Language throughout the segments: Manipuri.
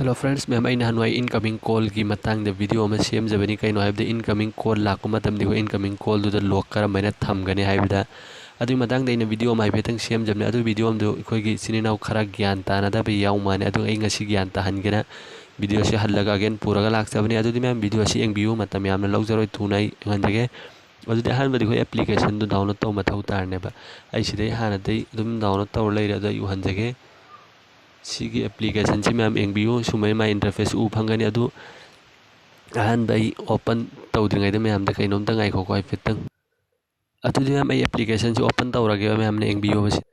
Hello friends, ma'am aina hanwai incoming call ki matang da video ma semjabani kaino haibda incoming call lakku matamdi ko incoming call du da lock karamaina thamgani haibda adu matang da ina video ma haibetang semjabni adu video amdu khoi gi sininau khara gyan ta na da be yaw mane adu ai ngasi gyan ta hangena video se hallaga again puraga laksabani adu di ma'am video se engbiu matam yamna lawjaroi thunai ngandage adu di han badi ko application du download taw mathau tarne ba ai sidai hana dai dum download taw leira da yu hanjage sigi application si ma'am engbiu sumai ma interface u phangani adu ahan bai open tawdringai da ma'am da kainom ta ngai kho ko fitang adu di ma'am ai application si open tawrage ma'am ne engbiu basi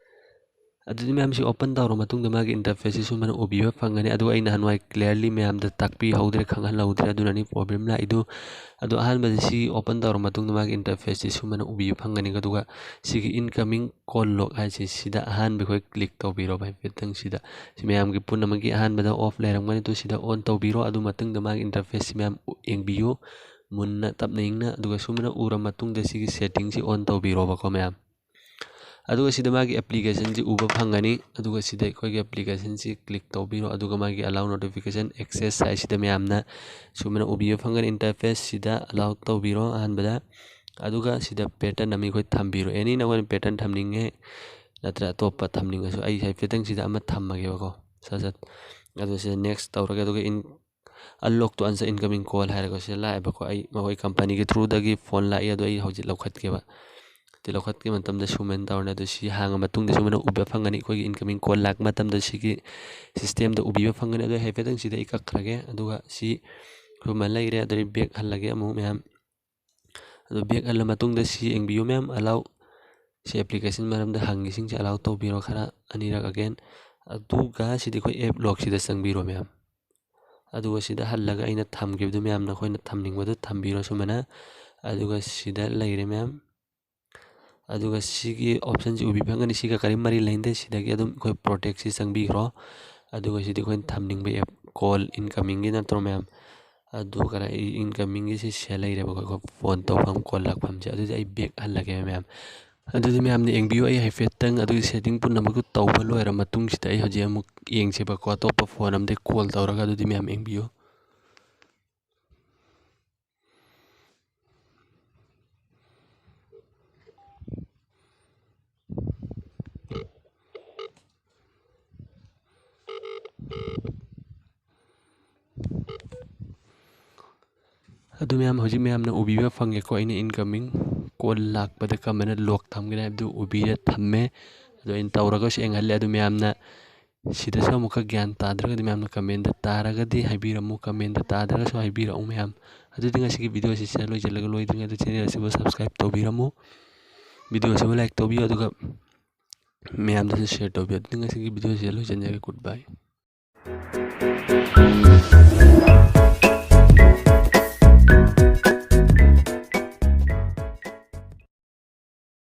adu di ma'am si open tawro matung da magi interface si sumana obiba phangani adu ai nahan wai clearly ma'am da takpi haudre khangan laudre adu nani problem la idu adu ahan basi si open tawro matung da magi interface si sumana obiba phangani gaduga sigi incoming call log ai si sida ahan bi khoi click tawbiro bai fitang sida si ma'am gi punna magi ahan bada off leramgani tu sida on tawbiro adu matung da magi interface si ma'am engbiu munna tapna ingna aduga sumana ura matung da sigi setting si on tawbiro ba ko ma'am aduga sida magi application si uba phangani aduga sida khoi gi application si click tawbiro aduga magi allow notification access sai sida ma'am na sumana ubiba phangani interface sida allow tawbiro ahan bada aduga sida pattern ami khoi thambiro any na wan pattern thamninge natra topa thamninga so ai sai fitang sida ama thammage ba ko sajat adu se next tawraga aduga in unlock to answer incoming call hairago se la ba ko ai ma company gi through dagi phone la adu ai hojit lokhat ke ba ti lokhat ke matam da sumen tawna du si hanga matung da sumena uba phangani khoi incoming call lak matam da sigi system da ubiba phangani adu hai fitang sida ikak krage aduga si ruman laire adu back hallage amu ma'am adu back alla matung da si engbiu ma'am allow si application maram da hangi sing allow tawbiro khara anirak again aduga sidi khoi app lock sida sangbiro ma'am aduga sida hallaga aina thamgibdu ma'am na khoina thamningbadu thambiro sumana aduga sida laire ma'am aduga sigi option si ubi phangani siga kari mari lainde sida gi adum khoi protect si sangbiro aduga sidi khoi thamning be app call incoming gi natro ma'am adu kara incoming gi si selai re ba ko phone to pham call lak pham je adu ai back hallage ma'am adu di ma'am ni engbiu ai hai fetang adu setting pun namu tawba loira matung sida ai hoje amuk yengse ba ko to pa phone amde call tawraga adu di ma'am engbiu adu ma'am hoji ma'am na ubiba phange ko ina incoming call lak pada kamana lock thamgena adu ubiya thamme adu in tawraga se enghalle adu ma'am na sida so muka gyan tadraga di ma'am na comment da taraga di haibira mu comment da tadraga so haibira ma'am adu dinga sigi video si share loi jalaga loi dinga adu channel se subscribe tawbira mu video se like tawbiyo aduga ma'am da share tawbiyo dinga sigi video se loi janjaga goodbye.